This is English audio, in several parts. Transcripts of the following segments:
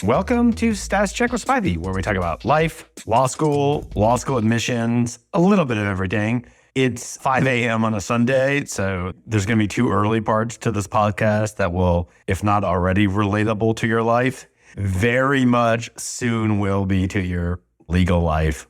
Welcome to Status Check with Spivey, where we talk about life, law school admissions, a little bit of everything. It's 5 a.m. on a Sunday, so there's going to be two early parts to this podcast that will, if not already relatable to your life, very much soon will be to your legal life.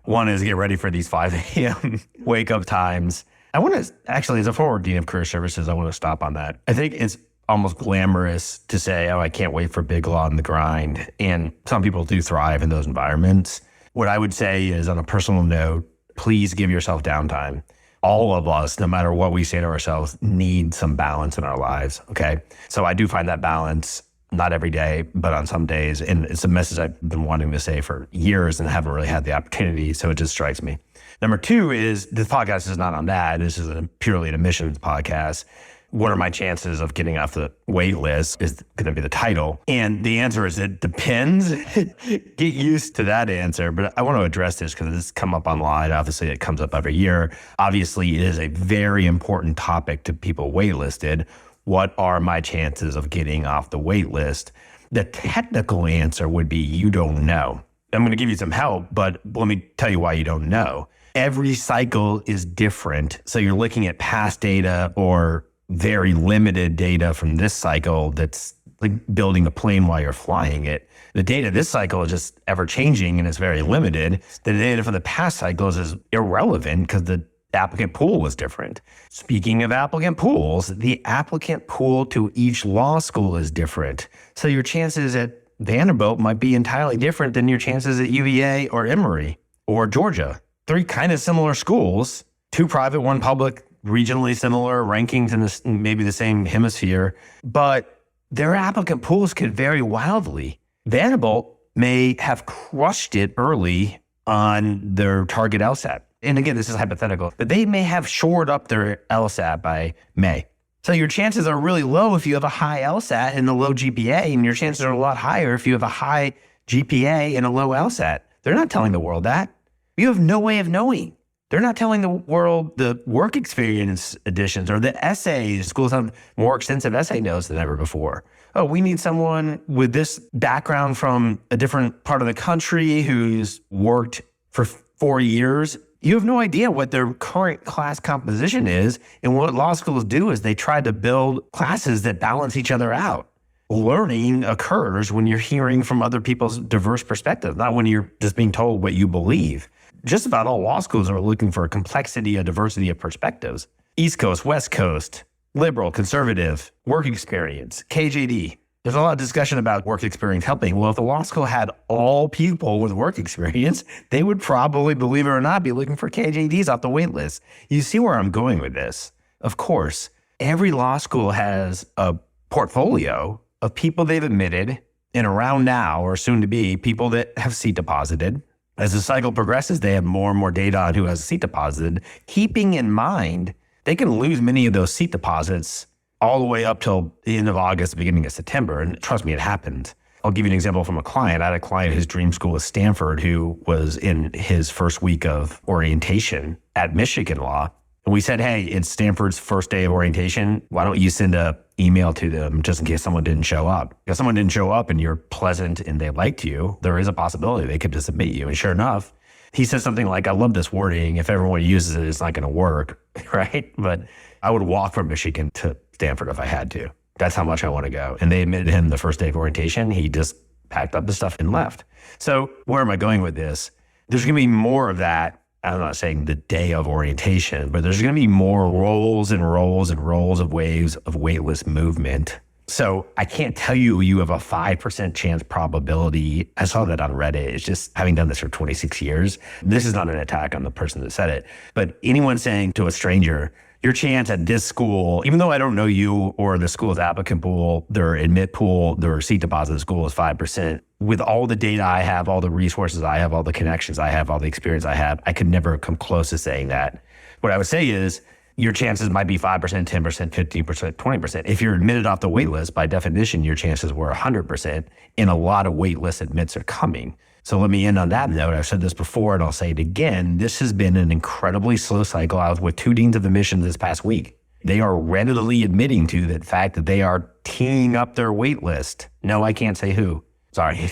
One is get ready for these 5 a.m. wake up times. I want to actually, as a former dean of career services, I want to stop on that. I think it's almost glamorous to say, oh, I can't wait for big law in the grind. And some people do thrive in those environments. What I would say is, on a personal note, please give yourself downtime. All of us, no matter what we say to ourselves, need some balance in our lives, okay? So I do find that balance, not every day, but on some days. And it's a message I've been wanting to say for years and haven't really had the opportunity, so it just strikes me. Number two is, this podcast is not on that. This is purely an admissions podcast. What are my chances of getting off the wait list is going to be the title. And the answer is it depends. Get used to that answer. But I want to address this because it's come up online. Obviously, it comes up every year. Obviously, it is a very important topic to people waitlisted. What are my chances of getting off the wait list? The technical answer would be you don't know. I'm going to give you some help, but let me tell you why you don't know. Every cycle is different. So you're looking at past data or very limited data from this cycle that's like building a plane while you're flying it. The data this cycle is just ever changing and it's very limited. The data from the past cycles is irrelevant because the applicant pool was different. Speaking of applicant pools, the applicant pool to each law school is different. So your chances at Vanderbilt might be entirely different than your chances at UVA or Emory or Georgia. Three kind of similar schools, two private, one public, regionally similar rankings in maybe the same hemisphere, but their applicant pools could vary wildly. Vanderbilt may have crushed it early on their target LSAT. And again, this is hypothetical, but they may have shored up their LSAT by May. So your chances are really low if you have a high LSAT and a low GPA, and your chances are a lot higher if you have a high GPA and a low LSAT. They're not telling the world that. You have no way of knowing. They're not telling the world the work experience additions or the essays. Schools have more extensive essay notes than ever before. Oh, we need someone with this background from a different part of the country who's worked for 4 years. You have no idea what their current class composition is. And what law schools do is they try to build classes that balance each other out. Learning occurs when you're hearing from other people's diverse perspectives, not when you're just being told what you believe. Just about all law schools are looking for a complexity, a diversity of perspectives. East Coast, West Coast, liberal, conservative, work experience, KJD. There's a lot of discussion about work experience helping. Well, if the law school had all people with work experience, they would probably, believe it or not, be looking for KJDs off the wait list. You see where I'm going with this. Of course, every law school has a portfolio of people they've admitted, and around now, or soon to be, people that have seat deposited. As the cycle progresses, they have more and more data on who has a seat deposited, keeping in mind they can lose many of those seat deposits all the way up till the end of August, beginning of September. And trust me, it happened. I'll give you an example from a client. I had a client whose dream school was Stanford, who was in his first week of orientation at Michigan Law. And we said, hey, it's Stanford's first day of orientation. Why don't you send an email to them just in case someone didn't show up? If someone didn't show up and you're pleasant and they liked you, there is a possibility they could just admit you. And sure enough, he said something like, I love this wording. If everyone uses it, it's not going to work, right? But I would walk from Michigan to Stanford if I had to. That's how much I want to go. And they admitted him the first day of orientation. He just packed up the stuff and left. So where am I going with this? There's going to be more of that. I'm not saying the day of orientation, but there's going to be more rolls and rolls and rolls of waves of waitlist movement. So I can't tell you have a 5% chance probability. I saw that on Reddit. It's just, having done this for 26 years, this is not an attack on the person that said it, but anyone saying to a stranger, your chance at this school, even though I don't know you or the school's applicant pool, their admit pool, their seat deposit school is 5%. With all the data I have, all the resources I have, all the connections I have, all the experience I have, I could never come close to saying that. What I would say is your chances might be 5%, 10%, 15%, 20%. If you're admitted off the wait list, by definition, your chances were 100%, and a lot of wait list admits are coming. So let me end on that note. I've said this before and I'll say it again. This has been an incredibly slow cycle. I was with 2 deans of admissions this past week. They are readily admitting to the fact that they are teeing up their wait list. No, I can't say who. Sorry.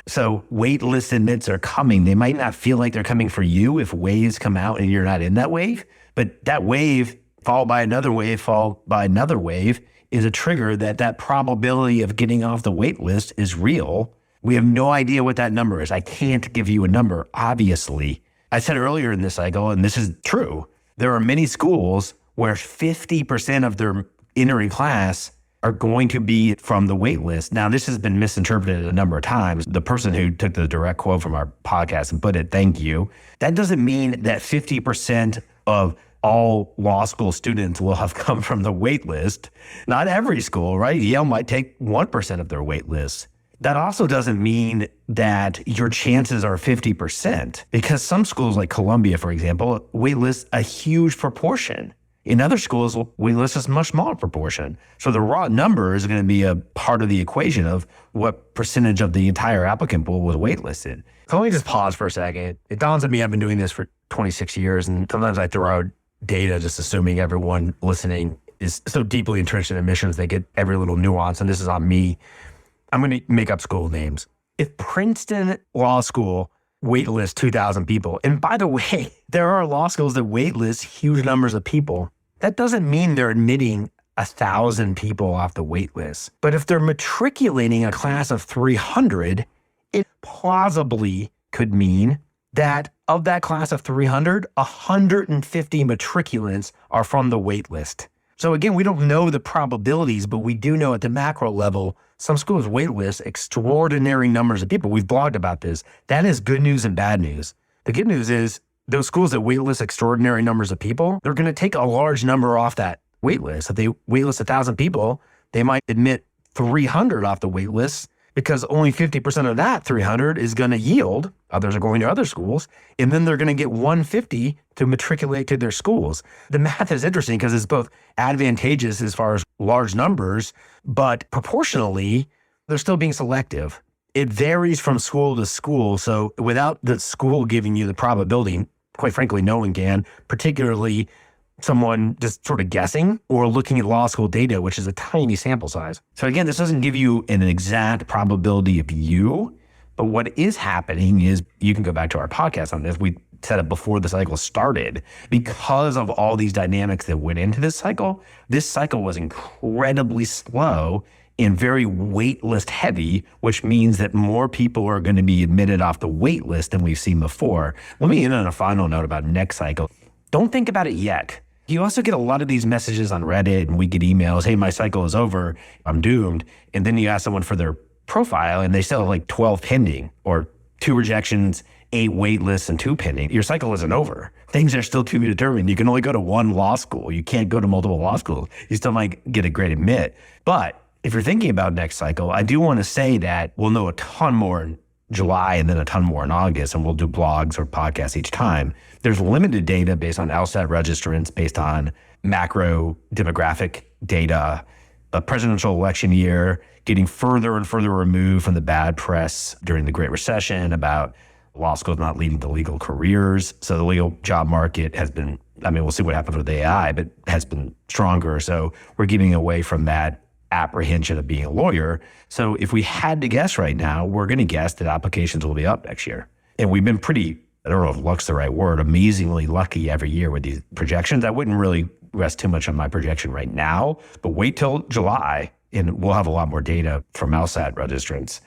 So waitlist admits are coming. They might not feel like they're coming for you if waves come out and you're not in that wave, but that wave followed by another wave, followed by another wave is a trigger that probability of getting off the wait list is real. We have no idea what that number is. I can't give you a number, obviously. I said earlier in this cycle, and this is true, there are many schools where 50% of their entering class are going to be from the wait list. Now, this has been misinterpreted a number of times. The person who took the direct quote from our podcast and put it, thank you. That doesn't mean that 50% of all law school students will have come from the wait list. Not every school, right? Yale might take 1% of their wait list. That also doesn't mean that your chances are 50%, because some schools like Columbia, for example, waitlist a huge proportion. In other schools, waitlist is a much smaller proportion. So the raw number is going to be a part of the equation of what percentage of the entire applicant pool was waitlisted. So let me just pause for a second. It dawns on me, I've been doing this for 26 years, and sometimes I throw out data just assuming everyone listening is so deeply entrenched in admissions, they get every little nuance, and this is on me. I'm going to make up school names. If Princeton Law School waitlist 2,000 people, and by the way, there are law schools that waitlist huge numbers of people, that doesn't mean they're admitting 1,000 people off the waitlist. But if they're matriculating a class of 300, it plausibly could mean that of that class of 300, 150 matriculants are from the waitlist. So again, we don't know the probabilities, but we do know at the macro level, some schools waitlist extraordinary numbers of people. We've blogged about this. That is good news and bad news. The good news is those schools that waitlist extraordinary numbers of people, they're going to take a large number off that waitlist. If they waitlist 1,000 people, they might admit 300 off the waitlist because only 50% of that 300 is going to yield. Others are going to other schools, and then they're going to get 150 to matriculate to their schools. The math is interesting because it's both advantageous as far as large numbers, but proportionally, they're still being selective. It varies from school to school. So without the school giving you the probability, quite frankly, no one can, particularly someone just sort of guessing or looking at law school data, which is a tiny sample size. So again, this doesn't give you an exact probability of you, but what is happening is, you can go back to our podcast on this. We said it before the cycle started. Because of all these dynamics that went into this cycle was incredibly slow and very waitlist heavy, which means that more people are going to be admitted off the wait list than we've seen before. Let me end on a final note about next cycle. Don't think about it yet. You also get a lot of these messages on Reddit, and we get emails, hey, my cycle is over, I'm doomed. And then you ask someone for their profile and they still have like 12 pending, or 2 rejections, 8 wait lists, and 2 pending. Your cycle isn't over. Things are still to be determined. You can only go to one law school. You can't go to multiple law schools. You still might get a great admit. But if you're thinking about next cycle, I do want to say that we'll know a ton more in July and then a ton more in August, and we'll do blogs or podcasts each time. There's limited data based on LSAT registrants, based on macro demographic data, a presidential election year, getting further and further removed from the bad press during the Great Recession about law schools not leading to legal careers. So the legal job market has been, we'll see what happens with AI, but has been stronger. So we're getting away from that apprehension of being a lawyer. So if we had to guess right now, we're going to guess that applications will be up next year. And we've been pretty, I don't know if luck's the right word, amazingly lucky every year with these projections. I wouldn't really rest too much on my projection right now, but wait till July and we'll have a lot more data from LSAT registrants.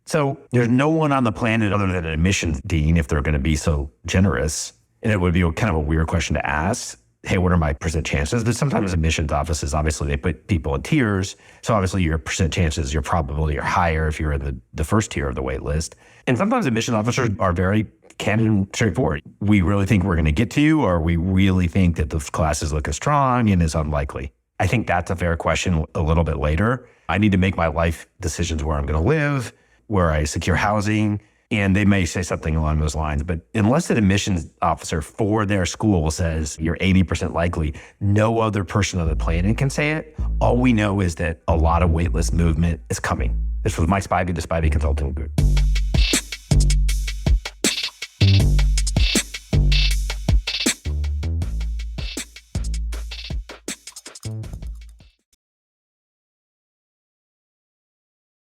So there's no one on the planet other than an admissions dean, if they're going to be so generous. And it would be kind of a weird question to ask. Hey, what are my percent chances? But sometimes admissions offices, obviously, they put people in tiers. So obviously your percent chances, your probability are higher if you're in the first tier of the wait list. And sometimes admission officers are very candid and straightforward. We really think we're going to get to you, or we really think that the class is looking strong and is unlikely. I think that's a fair question a little bit later. I need to make my life decisions where I'm going to live, where I secure housing, and they may say something along those lines. But unless an admissions officer for their school says you're 80% likely, no other person on the planet can say it. All we know is that a lot of waitlist movement is coming. This was Mike Spivey, the Spivey Consulting Group.